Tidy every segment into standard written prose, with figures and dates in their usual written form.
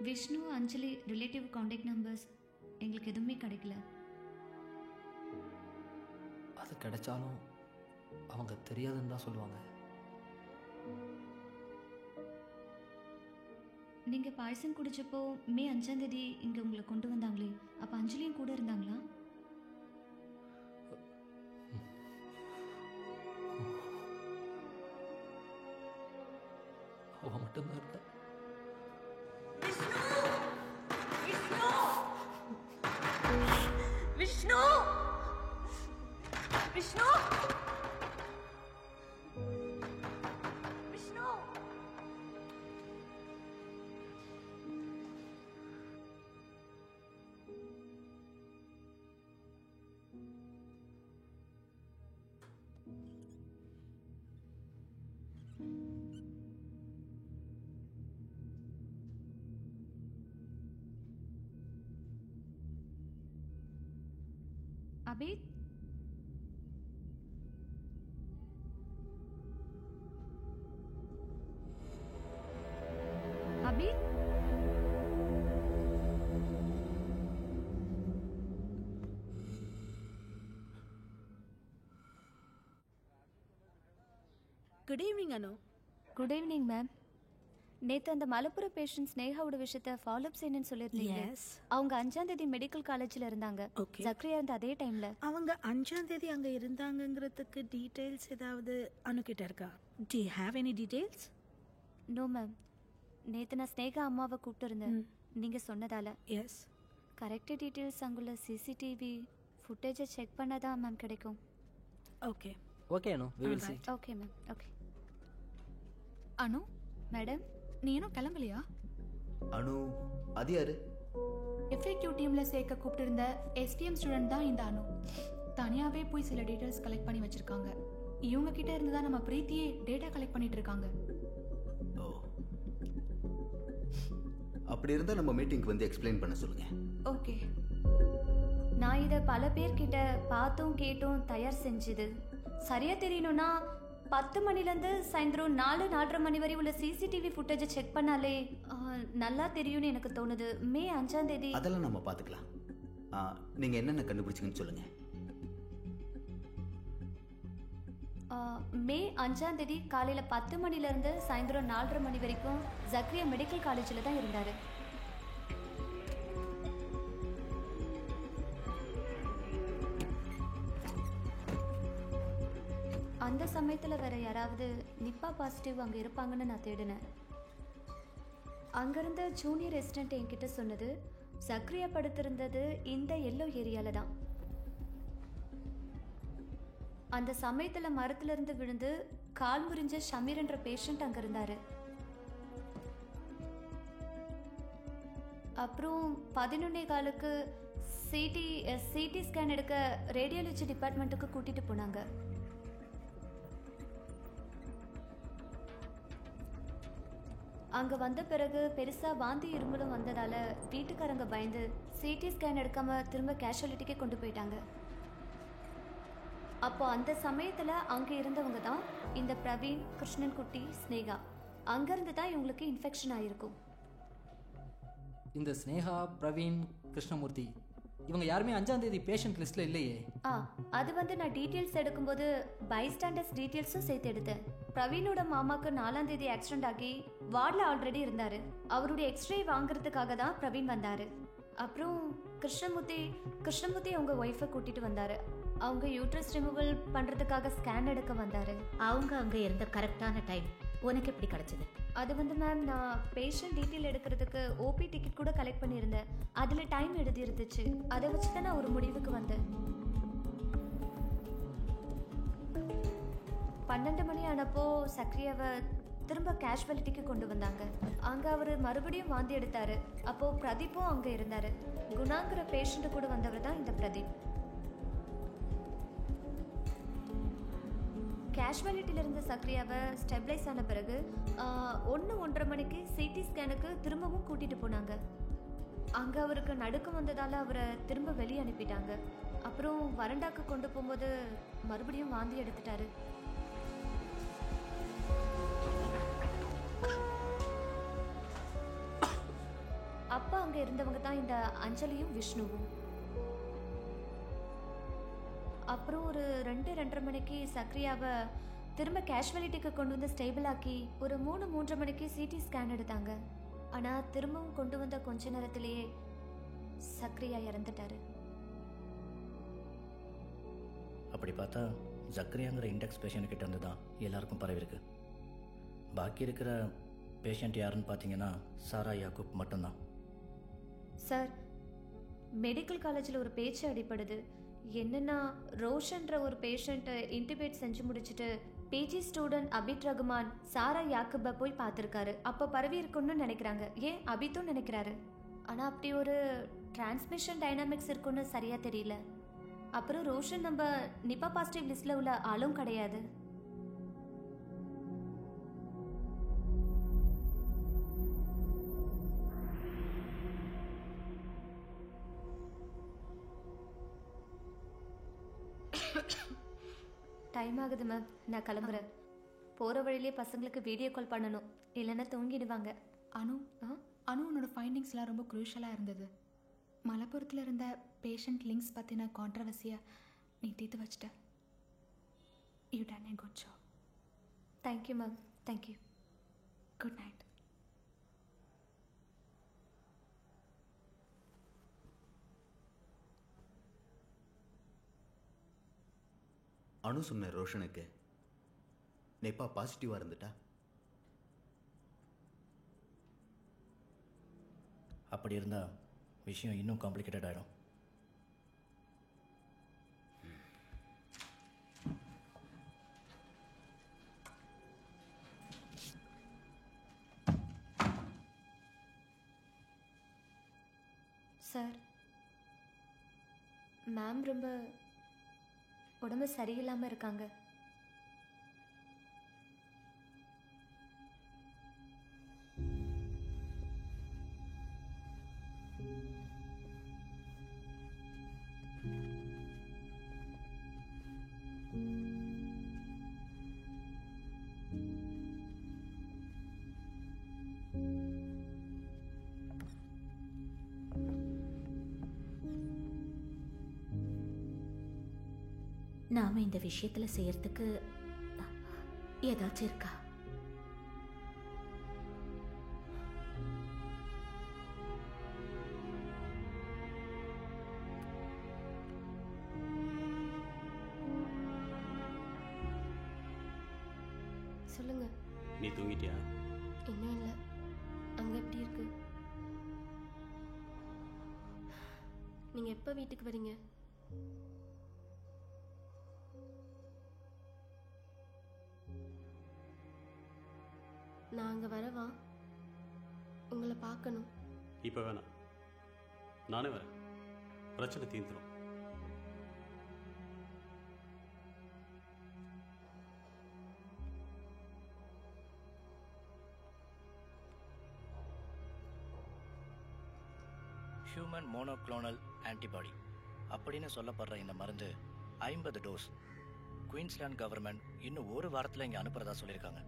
விஷ்ணு அஞ்சலி relative contact numbers எங்களுக்கு எதுவுமே கிடைக்கல. அது கிடைச்சாலும் அவங்க தெரியாதுன்னு தான் சொல்லுவாங்க. நீங்கள் பாயசம் குடிச்சப்போ மே 5ஆம் தேதி இங்கே உங்களை கொண்டு வந்தாங்களே, அப்போ அஞ்சலியும் கூட இருந்தாங்களா? அவன் மட்டும்தான் இருந்தா. Vishnu Vishnu Vishnu Abid, Abid, good evening Anu. Good evening ma'am. நேற்று அந்த மலப்புரம் பேஷண்ட் ஸ்னேகாவோட விஷயத்த ஃபாலோ அப் செய்யணும்னு சொல்லியிருந்தீங்க. அவங்க 5ஆம் தேதி மெடிக்கல் காலேஜில் இருந்தாங்க. ஜக்ரியா இருந்த அதே டைமில் அவங்க 5ஆம் தேதி அங்கே இருந்தாங்கங்கிறதுக்கு டீட்டெயில்ஸ் ஏதாவது அனுக்கிட்ட இருக்கா? Do you have any details? No ma'am. நேற்று நான் ஸ்னேகா அம்மாவை கூப்பிட்டு இருந்தேன் நீங்கள் சொன்னதால. எஸ், கரெக்டாக டீட்டெயில்ஸ் அங்குள்ள சிசிடிவி ஃபுட்டேஜை செக் பண்ணாதான் மேம் கிடைக்கும். Okay okay Anu, we will see. Okay ma'am. Okay Anu, madam. நீ இன்னும் கிளம்பலையா? அனு, அது யாரு? எஃப்ஏக்யூ டீம்ல சேர்க்க கூப்பிட்டு இருந்த எஸ்டிஎம் ஸ்டூடெண்ட் தான் இந்த அனு. தனியாவே போய் சில டீடைல்ஸ் கலெக்ட் பண்ணி வச்சிருக்காங்க. இவங்க கிட்ட இருந்து தான் நம்ம பிரீத்தியே டேட்டா கலெக்ட் பண்ணிட்டு இருக்காங்க. ஓ, அப்படி இருந்தா நம்ம மீட்டிங்க்கு வந்து எக்ஸ்பிளைன் பண்ண சொல்லுங்க. ஓகே. நான் இதை பல பேர்கிட்ட பார்த்தும் கேட்டும் தயார் செஞ்சது. சரியா தெரியணும்னா 10 மணிலேருந்து சாயந்தரம் 4-4:30 மணி வரை உள்ள சிசிடிவி ஃபுட்டேஜை செக் பண்ணாலே நல்லா தெரியும்னு எனக்கு தோணுது. மே 5ஆம் தேதி அதெல்லாம் நம்ம பார்த்துக்கலாம். நீங்கள் என்னென்ன கண்டுபிடிச்சிங்கன்னு சொல்லுங்க. மே 5ஆம் தேதி காலையில் 10 மணிலேருந்து சாயந்தரம் 4:30 மணி வரைக்கும் ஜக்ரியா மெடிக்கல் காலேஜில் தான் இருந்தார். அந்த சமயத்தில் வேற யாராவது நிப்பா பாசிட்டிவ் அங்கே இருப்பாங்கன்னு நான் தேடினேன். அங்கிருந்த ஜூனியர் ரெசிடென்ட் என்கிட்ட சொன்னது ஜக்ரியா படுத்திருந்தது இந்த எல்லோ ஏரியால தான். அந்த சமயத்தில் மரத்திலிருந்து விழுந்து கால் முறிஞ்ச ஷமீர் என்ற பேஷண்ட் அங்கே இருந்தார். அப்புறம் 11:15 சிடி ஸ்கேன் எடுக்க ரேடியாலஜி டிபார்ட்மெண்ட்டுக்கு கூட்டிட்டு போனாங்க. அங்கே வந்த பிறகு பெருசாக வாந்தி இருமலும் வந்ததால் வீட்டுக்காரங்க பயந்து சிடி ஸ்கேன் எடுக்காம திரும்ப கேஷுவாலிட்டிக்கே கொண்டு போயிட்டாங்க. அப்போ அந்த சமயத்தில் அங்கே இருந்தவங்க தான் இந்த பிரவீன், கிருஷ்ணன் குட்டி, ஸ்னேகா. அங்கேருந்து தான் இவங்களுக்கு இன்ஃபெக்ஷன் ஆகிருக்கும். இந்த ஸ்னேகா, பிரவீன், கிருஷ்ணமூர்த்தி இவங்க யாருமே 5ஆம் தேதி பேஷண்ட் லிஸ்ட்ல இல்லையே. அது நான் டீட்டெயில்ஸ் எடுக்கும்போது பைஸ்டாண்டர்ஸ் டீட்டெயில்ஸும் சேர்த்து எடுத்தேன். பிரவீனோட மாமாக்கு 4ஆம் தேதி ஆக்சிடென்ட் ஆகி வார்டில் ஆல்ரெடி இருந்தார். அவருடைய எக்ஸ்ரே வாங்குறதுக்காக தான் பிரவீன் வந்தார். அப்புறம் கிருஷ்ணமூர்த்தி அவங்க ஒய்ஃபை கூட்டிட்டு வந்தார். அவங்க யூட்ரஸ் ரிமூவல் பண்ணுறதுக்காக ஸ்கேன் எடுக்க வந்தார். அவங்க அங்கே இருந்த கரெக்டான டைம் உனக்கு எப்படி கிடைச்சது? அது மேம், நான் பேஷண்ட் டீட்டெயில் எடுக்கிறதுக்கு ஓபி டிக்கெட் கூட கலெக்ட் பண்ணியிருந்தேன். அதில் டைம் எழுதி இருந்துச்சு. அதை வச்சு தான் நான் ஒரு முடிவுக்கு வந்தேன். 12 மணி ஆனப்போ சக்ரியாவை திரும்ப கேஷுவாலிட்டிக்கு கொண்டு வந்தாங்க. அங்கே அவர் மறுபடியும் வாந்தி எடுத்தார். அப்போது பிரதீப்பும் அங்கே இருந்தார். குணாங்கிற பேஷண்ட்டு கூட வந்தவர் தான் இந்த பிரதீப். கேஷுவாலிட்டியில் இருந்த சக்ரியாவை ஸ்டெபிளைஸ் ஆன பிறகு 1-1:30 மணிக்கு சிடி ஸ்கேனுக்கு திரும்பவும் கூட்டிகிட்டு போனாங்க. அங்கே அவருக்கு நடுக்கம் வந்ததால் அவரை திரும்ப வெளியே அனுப்பிட்டாங்க. அப்புறம் வறண்டாக்கு கொண்டு போகும்போது மறுபடியும் வாந்தி எடுத்துட்டாரு. அங்கே இருந்தவங்க தான் இந்த அஞ்சலியும் விஷ்ணுவும். அப்புறம் ஒரு 2-2:30 மணிக்கு சக்ரியாவை திரும்ப கேஷுவலிட்டிக்கு கொண்டு வந்து ஸ்டேபிள் ஆக்கி ஒரு 3-3:30 மணிக்கு சிடி ஸ்கேன் எடுத்தாங்க. ஆனால் திரும்பவும் கொண்டு வந்த கொஞ்ச நேரத்திலேயே சக்ரியா இறந்துட்டாரு. அப்படி பார்த்தா ஜக்ரியாங்கிற இண்டெக்ஸ் பேஷண்ட் கிட்ட இருந்து தான் எல்லாருக்கும் பரவிருக்கு. பாக்கி இருக்கிற பேஷண்ட் யாருன்னு பார்த்தீங்கன்னா சாரா யாக்கூப் மட்டும்தான். சார், மெடிக்கல் காலேஜில் ஒரு பேச்சு அடிப்படுது. என்னன்னா, ரோஷன்ற ஒரு பேஷண்ட்டை இன்டிபேட் செஞ்சு முடிச்சுட்டு பிஜி ஸ்டூடெண்ட் அபித் ரகுமான் சாரா யாக்குபை போய் பார்த்துருக்காரு. அப்போ பரவி இருக்குன்னு நினைக்கிறாங்க. ஏன் அபித்தும் நினைக்கிறாரு. ஆனால் அப்படி ஒரு டிரான்ஸ்மிஷன் டைனாமிக்ஸ் இருக்குன்னு சரியாக தெரியல. அப்புறம் ரோஷன் நம்ம நிப்பா பாசிட்டிவ் லிஸ்ட்டில் உள்ள ஆளும் கிடையாது. டைம் ஆகுது மேம், நான் கிளம்புறேன். போகிற வழியிலே பசங்களுக்கு வீடியோ கால் பண்ணணும், இல்லைன்னா தூங்கிடுவாங்க. அனு அனு உன்னோட ஃபைண்டிங்ஸ்லாம் ரொம்ப குரூஷலாக இருந்தது. மலப்புரத்தில் இருந்த பேஷண்ட் லிங்க்ஸ் பற்றின கான்ட்ரவர்சியை நீ தீர்த்து வச்சிட்ட. You done a good job. Thank you ma'am, thank you. Good night. Anu சொன்ன ரோஷனுக்கு நெப்பா பாசிட்டிவாக இருந்துட்டா? அப்படி இருந்தால் விஷயம் இன்னும் காம்ப்ளிகேட்டட் ஆகிடும். சார், மேம் ரொம்ப உடம்பு சரியில்லாமல் இருக்காங்க. நாம இந்த விஷயத்துல செய்யறதுக்கு ஏதாச்சும் இருக்கா? சொல்லுங்க. நீ தூங்கிட்டியா? இன்னும் இல்லை. அங்கே எப்படி இருக்கு? நீங்கள் எப்போ வீட்டுக்கு வரீங்க? நான் அங்கே வரவா? உங்களை பார்க்கணும். இப்போ வேணாம், நானே வரேன். பிரச்சனை தீர்ந்துடும். ஹியூமன் மோனோக்ளோனல் ஆன்டிபாடி அப்படின்னு சொல்லப்படுற இந்த மருந்து 50 டோஸ் குயின்ஸ்லாந்து கவர்மெண்ட் இன்னும் ஒரு வாரத்தில் இங்கே அனுப்புறதா சொல்லியிருக்காங்க.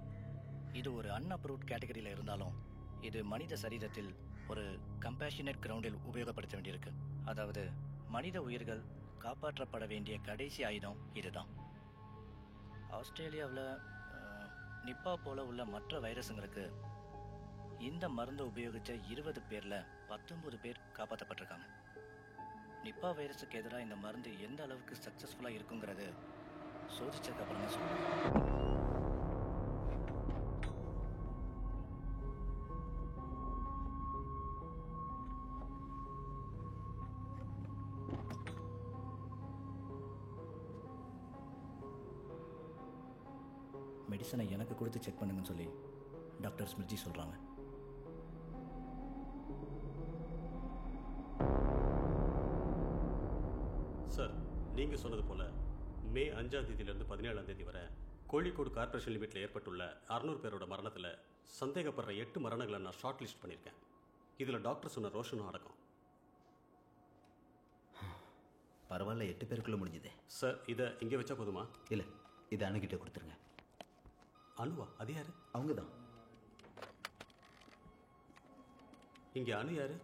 இது ஒரு அன்அப்ரூவ்ட் கேட்டகரியில் இருந்தாலும் இது மனித சரீரத்தில் ஒரு கம்பேஷனேட் கிரவுண்டில் உபயோகப்படுத்த வேண்டியிருக்கு. அதாவது மனித உயிர்கள் காப்பாற்றப்பட வேண்டிய கடைசி ஆயுதம் இதுதான். ஆஸ்திரேலியாவில் நிப்பா போல உள்ள மற்ற வைரஸுங்களுக்கு இந்த மருந்தை உபயோகித்த 20 பேரில் 19 பேர் காப்பாற்றப்பட்டிருக்காங்க. நிப்பா வைரஸுக்கு எதிராக இந்த மருந்து எந்த அளவுக்கு சக்ஸஸ்ஃபுல்லாக இருக்குங்கிறது சோதிச்சதுக்கு அப்புறம் தான் சொல்லுவாங்க. மெடிசனை எனக்கு கொடுத்து செக் பண்ணுங்கன்னு சொல்லி டாக்டர் ஸ்மிருதி சொல்கிறாங்க. சார், நீங்கள் சொன்னது போல் மே 5ஆம் தேதியிலிருந்து 17ஆம் தேதி வரை கோழிக்கோடு கார்ப்பரேஷன் லிமிட்டில் ஏற்பட்டுள்ள 600 பேரோட மரணத்தில் சந்தேகப்படுற 8 மரணங்களை நான் ஷார்ட் லிஸ்ட் பண்ணியிருக்கேன். இதில் டாக்டர் சொன்ன ரோஷனும் அடக்கம். பரவாயில்ல, 8 பேருக்குள்ளே முடிஞ்சுதே. சார், இதை இங்கே வச்சா போதுமா? இல்லை, இதை அணுகிட்ட கொடுத்துருங்க. அனுவா? அது யாரு? அவங்க தான். இங்கே அனு யாரு?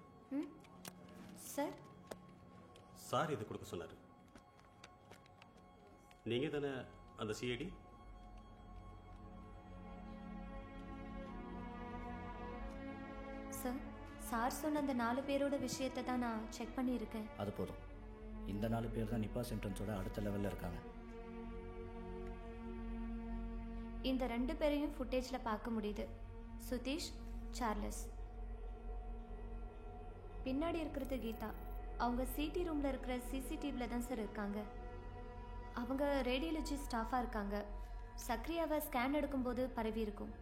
சார் சார் இது கொடுக்க சொன்னார். நீங்கள் தானே அந்த சிஐடி? சார் சார் சொன்ன அந்த 4 பேரோட விஷயத்தை தான் நான் செக் பண்ணியிருக்கேன். அது போதும். இந்த 4 பேர் தான் நிப்பா சிம்டம்ஸோட அடுத்த லெவலில் இருக்காங்க. இந்த 2 பேரையும் ஃபுட்டேஜில் பார்க்க முடியுது. சுதீஷ், சார்லஸ். பின்னாடி இருக்கிறது கீதா. அவங்க சிடி ரூமில் இருக்கிற சிசிடிவியில் தான் சார் இருக்காங்க. அவங்க ரேடியாலஜி ஸ்டாஃபாக இருக்காங்க. சக்ரியாவை ஸ்கேன் எடுக்கும்போது பரவி இருக்கும்.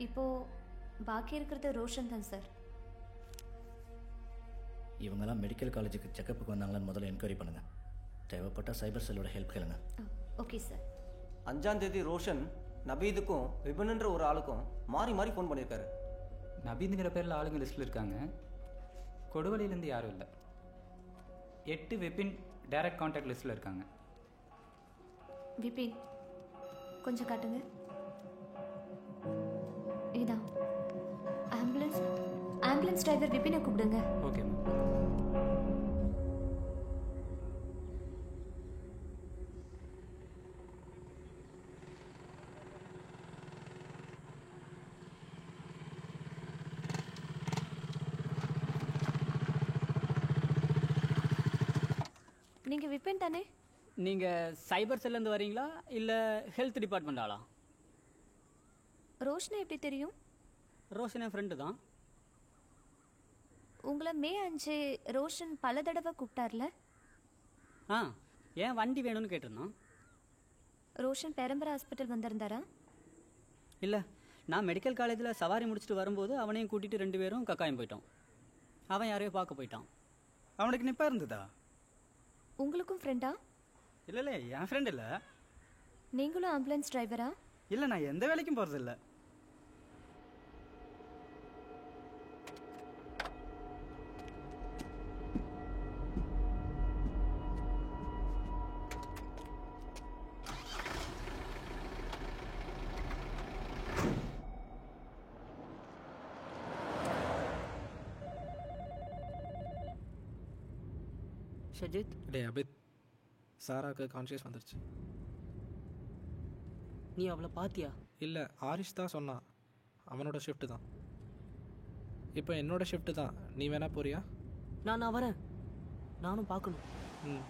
இப்போது பாக்கி இருக்கிறது ரோஷன் தான் சார். இவங்கெல்லாம் மெடிக்கல் காலேஜுக்கு செக்கப்புக்கு வந்தாங்களான்னு முதல்ல என்கொயரி பண்ணுங்கள். தேவைப்பட்ட சைபர் செல்லோட ஹெல்ப் கேளுங்க. Okay sir. 5ஆம் தேதி ரோஷன் நபீதுக்கும் விபின்ன்ற ஒரு ஆளுக்கும் மாறி மாறி ஃபோன் பண்ணியிருக்காரு. நபீதுங்கிற பேரில் ஆளுங்க லிஸ்ட்டில் இருக்காங்க. கொடுவலையிலேருந்து யாரும் இல்லை. 8 விபின் டைரக்ட் கான்டாக்ட் லிஸ்ட்டில் இருக்காங்க. விபின் கொஞ்சம் காட்டுங்க. இதான் ஆம்புலன்ஸ் டிரைவர் விபினை கூப்பிடுங்க. Okay ma'am. நீங்கள் விபின் தானே? நீங்கள் சைபர் செல்லேருந்து வரீங்களா இல்லை ஹெல்த் டிபார்ட்மெண்ட் ஆளா? ரோஷனை எப்படி தெரியும்? ரோஷன் என் ஃப்ரெண்டு தான். உங்களை மே 5 ரோஷன் பல தடவை கூப்பிட்டார்ல? ஏன் வண்டி வேணும்னு கேட்டிருந்தான். ரோஷன் பெரம்பரை ஹாஸ்பிட்டல் வந்திருந்தாரா? இல்லை, நான் மெடிக்கல் காலேஜில் சவாரி முடிச்சுட்டு வரும்போது அவனையும் கூட்டிகிட்டு 2 பேரும் கக்காயம் போயிட்டோம். அவன் யாரையோ பார்க்க போயிட்டான். அவனுக்கு நிப்பா இருந்ததா? உங்களுக்கும் ஃப்ரெண்டா? இல்லை என் ஃப்ரெண்ட் இல்லை. நீங்களும் ஆம்புலன்ஸ் டிரைவரா? இல்லை, நான் எந்த வேலைக்கும் போகிறதில்ல. ஷஜித், டே அபித், சாராவுக்கு கான்ஷியஸ் வந்துருச்சு. நீ அவளை பார்த்தியா? இல்லை, ஆரிஷ் தான் சொன்னான். அவனோட ஷிஃப்ட்டு தான். இப்போ என்னோட ஷிஃப்ட்டு தான். நீ வேணா போறியா? நான் வரேன். நானும் பார்க்கணும். ம்.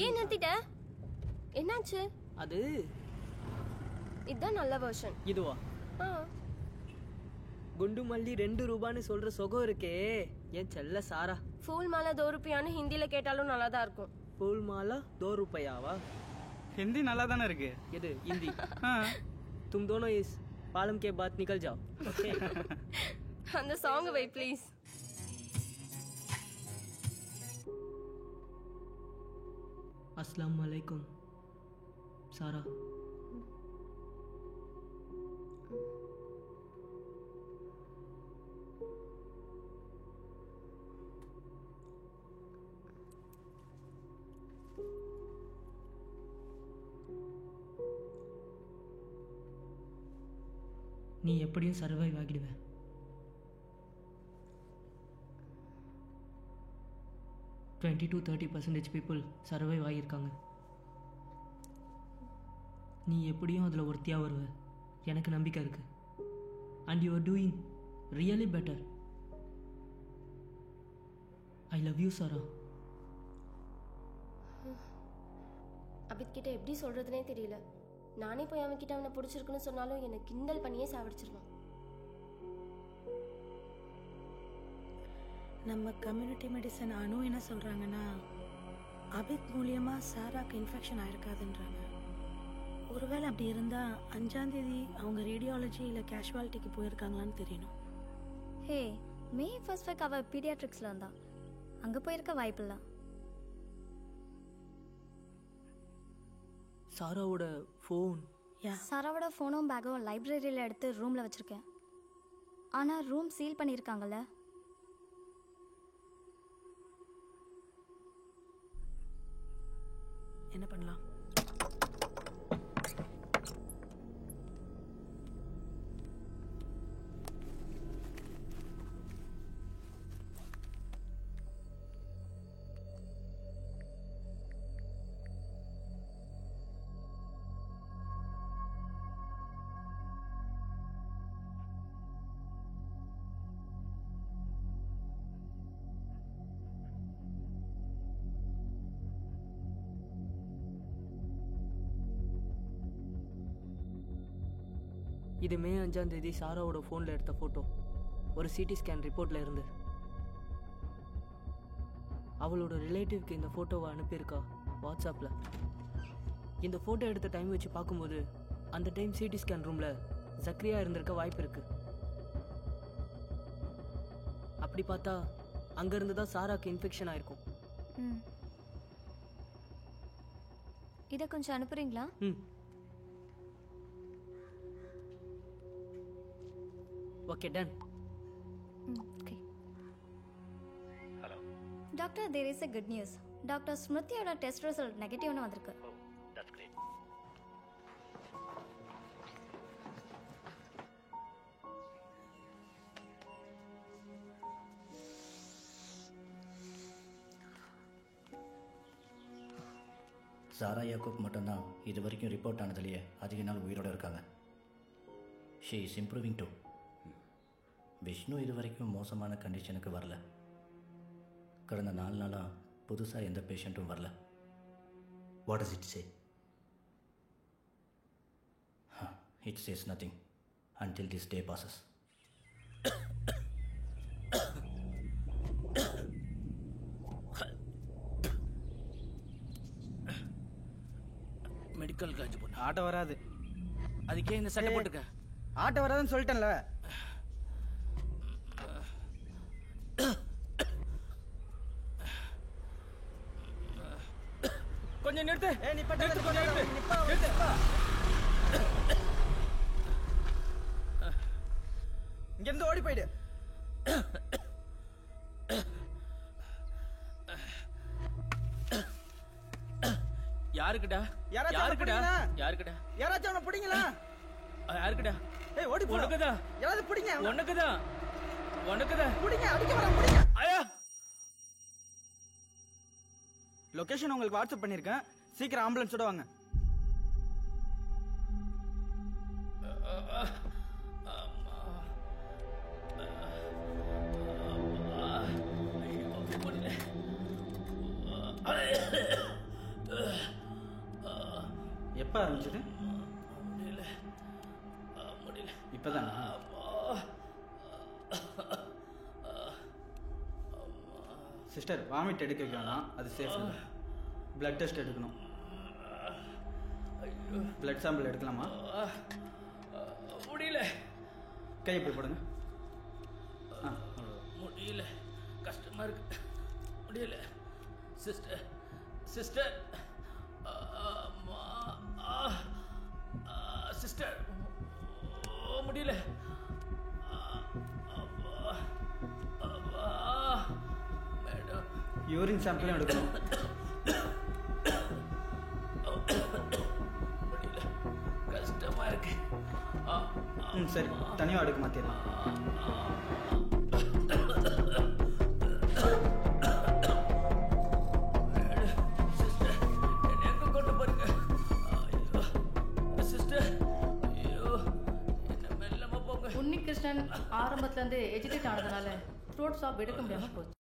ஏன் நிறுத்திட்ட? என்னாச்சு? அது இதுதான் நல்ல வெர்ஷன். இதுவா? குண்டு மல்லி 2 ரூபான்னு சொல்ற சுகம் இருக்கே என் செல்ல சாரா. ஃபூல் மாலா 2 ரூபாய்னு ஹிந்தில கேட்டாலும் நல்லா தான் இருக்கும். ஃபூல் மாலா 2 ரூபாயாவா? ஹிந்தி நல்லா தானே இருக்கு. எது ஹிந்தி? तुम दोनों इस पालम के बाद निकल जाओ. ओके. அந்த சாங் வை ப்ளீஸ். अस्सलाम वालेकुम सारा. நீ எப்படியும் சர்வைவ் ஆகிடுவே. டுவெண்ட்டி டு 30% பீப்புள் சர்வைவ் ஆகியிருக்காங்க. நீ எப்படியும் அதில் ஒருத்தியாக வருவ, எனக்கு நம்பிக்கை இருக்கு. And you are doing really better. I love you Sara. Abid கிட்ட எப்படி சொல்றதுனே தெரியல. நானே போய் அவன் கிட்ட அவனை பிடிச்சிருக்குன்னு சொன்னாலும் என்னை கிண்டல் பண்ணியே சாவடிச்சிருவான். நம்ம கம்யூனிட்டி மெடிசன் அனு என்ன சொல்கிறாங்கன்னா, அபித் மூலியமாக சாராக்கு இன்ஃபெக்ஷன் ஆயிருக்காதுன்றாங்க. ஒருவேளை அப்படி இருந்தால் 5ஆம் தேதி அவங்க ரேடியாலஜி இல்லை கேஷுவாலிட்டிக்கு போயிருக்காங்களான்னு தெரியணும். ஹே, மே 1 அவள் பீடியாட்ரிக்ஸில் இருந்தா. அங்கே போயிருக்க வாய்ப்பில்லை. சாராவோட ஃபோன். சாராவோட ஃபோனும் பேக்கும் லைப்ரரியில் எடுத்து ரூமில் வச்சுருக்கேன். ஆனால் ரூம் சீல் பண்ணியிருக்காங்கல்ல. என்ன பண்ணலாம்? இது மே 5ஆம் தேதி சாராவோட ஃபோனில் எடுத்த ஃபோட்டோ. ஒரு சிடி ஸ்கேன் ரிப்போர்ட்டில் இருந்து. அவளோட ரிலேட்டிவ்க்கு இந்த ஃபோட்டோவை அனுப்பியிருக்கா வாட்ஸ்அப்பில். இந்த ஃபோட்டோ எடுத்த டைம் வச்சு பார்க்கும்போது அந்த டைம் சிடி ஸ்கேன் ரூமில் ஜக்ரியா இருந்திருக்க வாய்ப்பு இருக்கு. அப்படி பார்த்தா அங்கேருந்து தான் சாராக்கு இன்ஃபெக்ஷன் ஆயிருக்கும். இதை கொஞ்சம் அனுப்புறீங்களா? Okay, done. Hello doctor, there is a good news. Doctor ஸ்மிருதியோட டெஸ்ட் ரிசல்ட் நெகட்டிவ்னு வந்திருக்கு. That's great. சாரா யாக்கூப் மட்டும்தான் இது வரைக்கும் ரிப்போர்ட் ஆனதுலேயே அதிக நாள் உயிரோடு இருக்காங்க. She is improving too. Vishnu இது வரைக்கும் மோசமான கண்டிஷனுக்கு வரல. கடந்த 4 நாளாக புதுசாக எந்த பேஷண்ட்டும் வரல. What does it say? It chase nothing until this day bosses. Medical college போட்டு ஆட்டோ வராது. அதுக்கே இந்த சட்டை போட்டுக்க. ஆட்டோ வராதுன்னு சொல்லிட்டேன்ல. கொஞ்சம் நிறுத்து. நிறுத்து, கொஞ்சம் நிறுத்து. இங்கிருந்து ஓடி போயிடு. யாருக்குடா? யாருக்குடா? யாருக்குடா? யாராச்சும் அவனை பிடிங்களா? யாருக்குடா? ஏய், ஓடி போ. உனக்குதா? யாராவது பிடிங்க. உனக்குதா? உனக்குதா? பிடிங்க, அடிக்க வர பிடிங்க. ஐயா, லொகேஷன் உங்களுக்கு வாட்ஸ்அப் பண்ணிருக்கேன். சீக்கிரம் ஆம்புலன்ஸோட வாங்க. எப்போ ஆரம்பிச்சது? முடியல. இப்போதான். சிஸ்டர், வாமிட் எடுக்க வேணாம், அது சேஃப் இல்லை. பிளட் டெஸ்ட் எடுக்கணும். பிளட் சாம்பிள் எடுக்கலாமா? முடியல. கை இப்படி போடுங்க. முடியல, கஷ்டமா இருக்கு. முடியல. சிஸ்டர், சிஸ்டர், சிஸ்டர், முடியல. யூரின் சாம்பிளும் எடுக்கணும். முடியல, கஷ்டமா இருக்கு. சரி, தனியாக அடுக்க மாற்றிடலாம். உன்னிகிருஷ்ணன் ஆரம்பத்துலேருந்து எஜிடேட் ஆனதுனால த்ரோட் ஸ்டாப் எடுக்க முடியாமல் போச்சு.